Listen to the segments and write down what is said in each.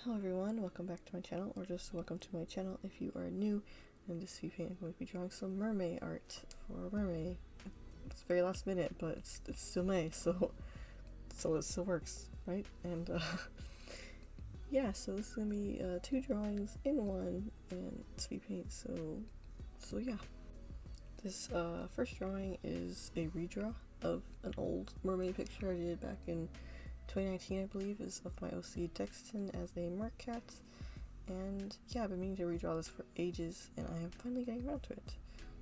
Hello everyone, welcome back to my channel, or just welcome to my channel if you are new. In this speedpaint, I'm going to be drawing some Mermay art for Mermay. It's very last minute, but it's still May, so it still works, right? And yeah, so this is gonna be 2 drawings in one in speedpaint. So yeah, this first drawing is a redraw of an old Mermay picture I did back in 2019, I believe, is of my OC Dexton as a mercat. And yeah, I've been meaning to redraw this for ages, and I am finally getting around to it.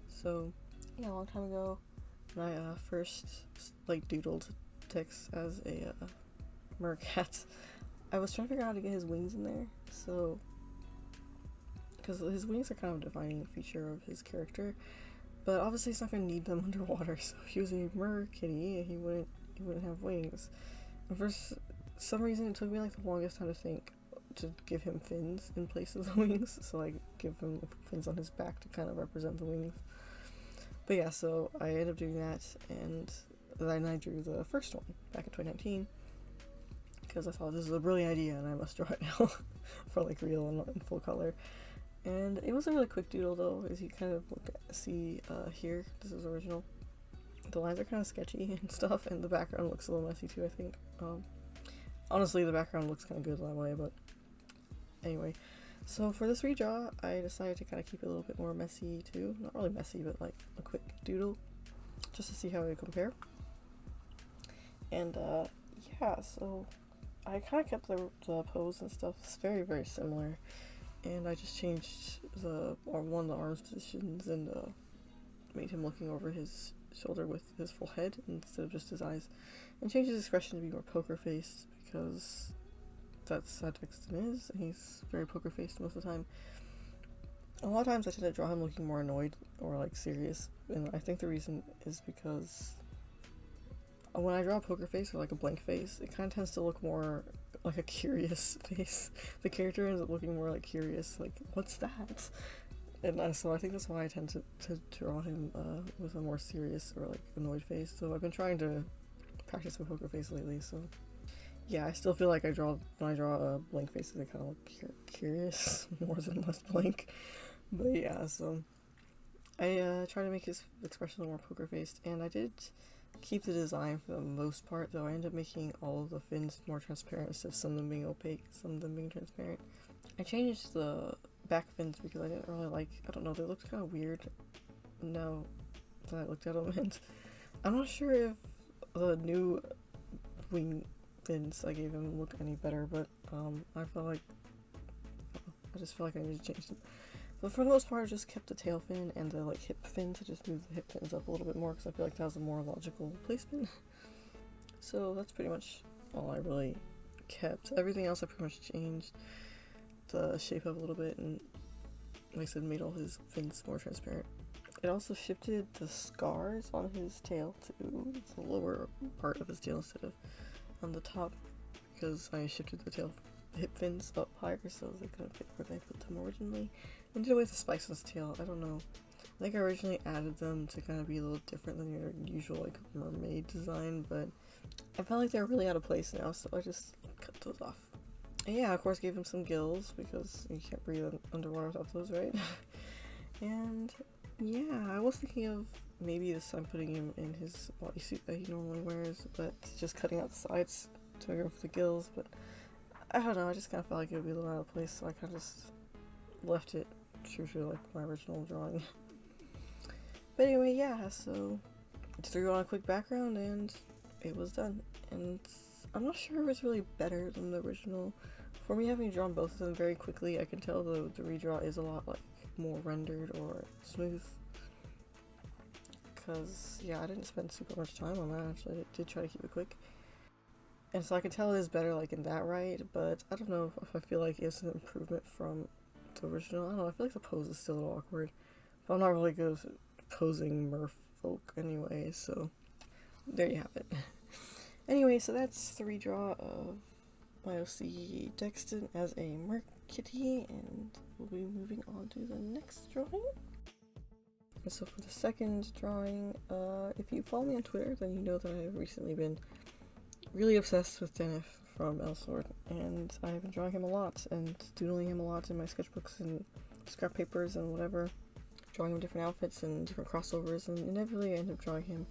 So yeah, a long time ago, when I first like doodled Dex as a mercat, I was trying to figure out how to get his wings in there. So, because his wings are kind of a defining feature of his character, but obviously he's not going to need them underwater. So if he was a mer kitty, he wouldn't have wings. And for some reason, it took me like the longest time to think to give him fins in place of the wings. So like give him fins on his back to kind of represent the wings. But yeah, so I ended up doing that, and then I drew the first one back in 2019 because I thought this is a brilliant idea and I must draw it now for like real and in full color. And it was a really quick doodle though, as you kind of see here. This is original. The lines are kind of sketchy and stuff, and the background looks a little messy too, I think. Honestly, the background looks kind of good that way, but anyway. So for this redraw, I decided to kind of keep it a little bit more messy too. Not really messy, but like a quick doodle, just to see how it would compare. And yeah, so I kind of kept the pose and stuff. It's very, very similar. And I just changed one of the arms positions and made him looking over his shoulder with his full head instead of just his eyes, and changed his expression to be more poker faced because that's how Dexton is, and he's very poker faced most of the time. A lot of times I tend to draw him looking more annoyed or like serious, and I think the reason is because when I draw a poker face or like a blank face, it kind of tends to look more like a curious face. The character ends up looking more like curious, like what's that? And so I think that's why I tend to draw him with a more serious or like annoyed face. So I've been trying to practice with poker face lately. So yeah, I still feel like when I draw blank faces, they kind of look curious more than less blank. But yeah, so I try to make his expression a little more poker faced, and I did keep the design for the most part. Though I ended up making all of the fins more transparent instead of some of them being opaque, some of them being transparent. I changed the back fins because I didn't really like, I don't know, they looked kind of weird now that I looked at them, and I'm not sure if the new wing fins I gave him look any better, but I just feel like I need to change them. But for the most part, I just kept the tail fin and the like hip fins. I just moved the hip fins up a little bit more because I feel like that was a more logical placement. So that's pretty much all I really kept. Everything else I pretty much changed the shape up a little bit, and like I said, made all his fins more transparent. It also shifted the scars on his tail to the lower part of his tail instead of on the top, because I shifted the hip fins up higher so they couldn't fit where I put them originally, and did away with the spikes on his tail. I don't know, I think I originally added them to kind of be a little different than your usual like mermaid design, but I felt like they're really out of place now, so I just cut those off. And yeah, of course, gave him some gills because you can't breathe underwater without those, right? And yeah, I was thinking of maybe this time putting him in his bodysuit that he normally wears, but just cutting out the sides to make room for the gills. But I don't know, I just kind of felt like it would be a little out of place, so I kind of just left it true to like my original drawing. But anyway, yeah, so just threw on a quick background and it was done. And I'm not sure if it's really better than the original. For me, having drawn both of them very quickly, I can tell the redraw is a lot like more rendered or smooth. Because yeah, I didn't spend super much time on that. Actually, I did try to keep it quick, and so I can tell it is better like in that right. But I don't know if I feel like it's an improvement from the original. I don't know. I feel like the pose is still a little awkward. But I'm not really good at posing merfolk anyway. So there you have it. Anyway, so that's the redraw of my OC Dexton as a merc kitty, and we'll be moving on to the next drawing. And so for the second drawing, if you follow me on Twitter, then you know that I've recently been really obsessed with Denif from Elsword, and I've been drawing him a lot and doodling him a lot in my sketchbooks and scrap papers and whatever, drawing him different outfits and different crossovers, and inevitably I end up drawing him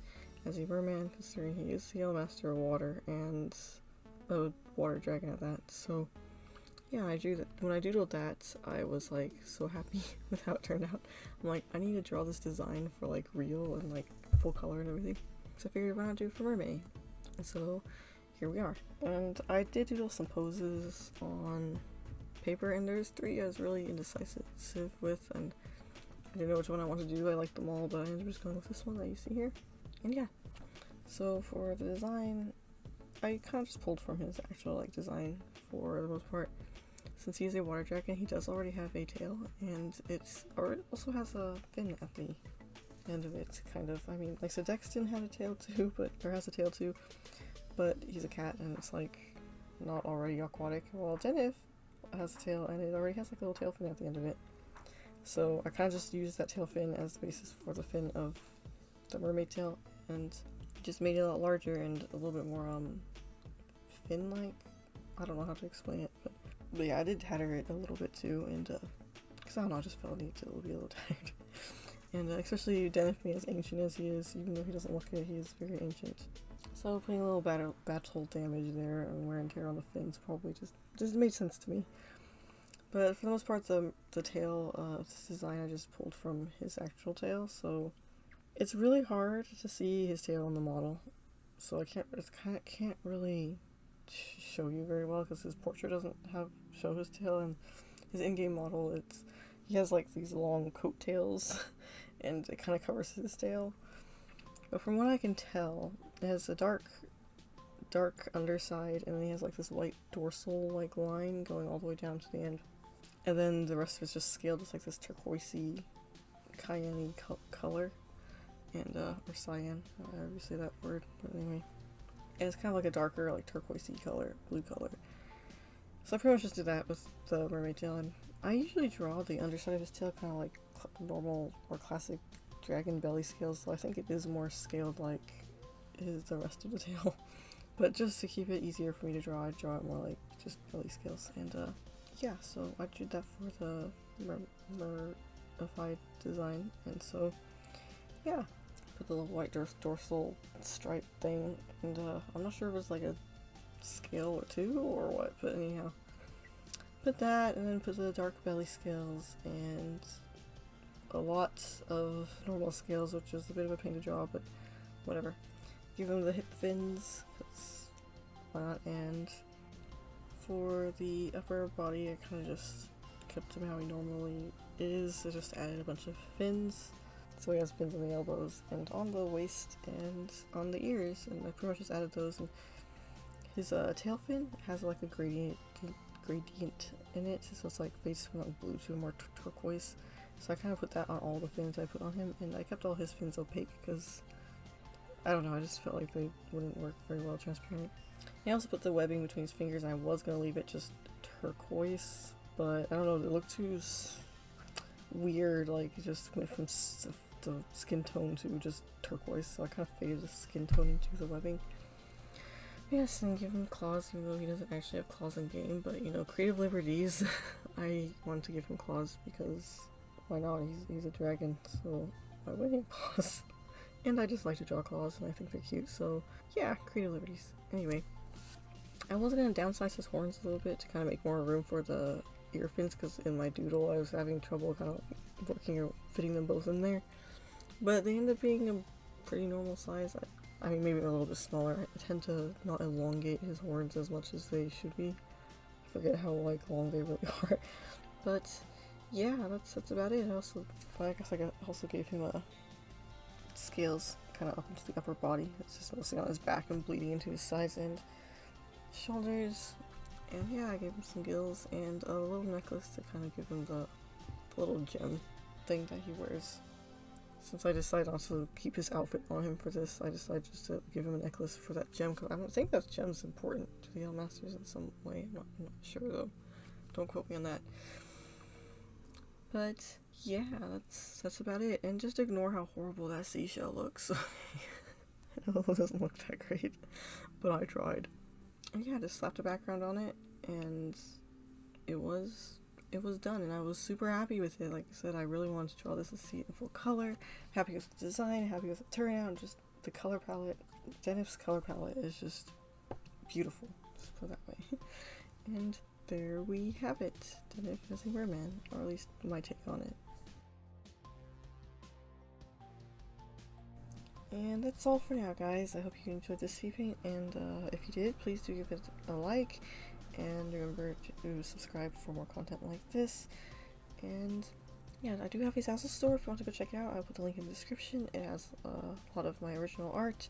as a merman, considering he is the Yellow Master of Water and a water dragon at that. So yeah, I drew that. When I doodled that, I was like so happy with how it turned out. I'm like, I need to draw this design for like real and like full color and everything. So I figured why not do it for Mermay. And so here we are. And I did doodle some poses on paper, and there's 3 I was really indecisive with, and I didn't know which one I wanted to do. I liked them all, but I ended up just going with this one that you see here. And yeah, so for the design, I kind of just pulled from his actual like design for the most part. Since he's a water dragon, he does already have a tail, and it also has a fin at the end of it, kind of. I mean, like, so Dexton had a tail too, or has a tail too, but he's a cat, and it's like not already aquatic. Well, Denif has a tail, and it already has like a little tail fin at the end of it. So I kind of just used that tail fin as the basis for the fin of the mermaid tail, and just made it a lot larger and a little bit more fin-like. I don't know how to explain it, but yeah, I did tatter it a little bit too, and because I don't know, I just felt need to be a little tired. And especially Denif being as ancient as he is, even though he doesn't look it, he is very ancient. So putting a little battle damage there and wear and tear on the fins probably just made sense to me. But for the most part, the tail of this design I just pulled from his actual tail, so it's really hard to see his tail on the model. So I can't really show you very well because his portrait doesn't show his tail, and his in-game model, he has like these long coattails and it kind of covers his tail. But from what I can tell, it has a dark underside, and then he has like this white dorsal like line going all the way down to the end, and then the rest of it's just scaled as like this turquoisey cayenne color, and or cyan, however you say that word, but anyway. And it's kind of like a darker, like turquoisey color, blue color. So I pretty much just did that with the mermaid tail, and I usually draw the underside of his tail kind of like normal or classic dragon belly scales, so I think it is more scaled like the rest of the tail. But just to keep it easier for me to draw, I draw it more like just belly scales. And yeah, so I did that for the mermified design, and so yeah. Put the little white dorsal stripe thing, and I'm not sure if it was like a scale or 2 or what, but anyhow. Put that, and then put the dark belly scales, and a lot of normal scales, which is a bit of a pain to draw, but whatever. Give them the hip fins, because why not? And for the upper body, I kind of just kept him how he normally is. I just added a bunch of fins. So he has fins on the elbows and on the waist and on the ears, and I pretty much just added those. And his tail fin has like a gradient in it, so it's like fades from like blue to more turquoise. So I kind of put that on all the fins I put on him, and I kept all his fins opaque because I don't know, I just felt like they wouldn't work very well transparent. I also put the webbing between his fingers, and I was gonna leave it just turquoise, but I don't know, it looked too weird. Like it just went from the skin tone to just turquoise, so I kind of faded the skin tone into the webbing. Yes, and give him claws, even though he doesn't actually have claws in game, but you know, creative liberties. I wanted to give him claws because why not? He's a dragon, so why wouldn't he have claws? And I just like to draw claws, and I think they're cute, so yeah, creative liberties. Anyway, I was gonna downsize his horns a little bit to kind of make more room for the ear fins, because in my doodle I was having trouble kind of working or fitting them both in there. But they end up being a pretty normal size. I mean, maybe a little bit smaller. I tend to not elongate his horns as much as they should be. I forget how like long they really are. But yeah, that's about it. I guess I also gave him scales kind of up into the upper body. It's just mostly on his back and bleeding into his sides and shoulders. And yeah, I gave him some gills and a little necklace to kind of give him the little gem thing that he wears. Since I decided not to keep his outfit on him for this, I decided just to give him a necklace for that gem, because I don't think that gem's important to the Yellow Masters in some way. I'm not sure though. Don't quote me on that. But yeah, that's about it. And just ignore how horrible that seashell looks. I know it doesn't look that great, but I tried. And yeah, just slapped a background on it, and it was done, and I was super happy with it. Like I said, I really wanted to draw this and see it in full color. Happy with the design, happy with the turnout, just the color palette. Denif's color palette is just beautiful, just put it that way. And there we have it, Denif as a merman, or at least my take on it. And that's all for now, guys. I hope you enjoyed this speed paint, and if you did, please do give it a like, and remember to subscribe for more content like this. And yeah, I do have a Zazzle Store if you want to go check it out. I'll put the link in the description. It has a lot of my original art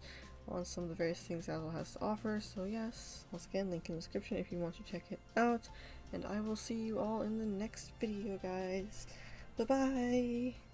on some of the various things Zazzle has to offer. So yes, once again, link in the description if you want to check it out. And I will see you all in the next video, guys. Bye-bye!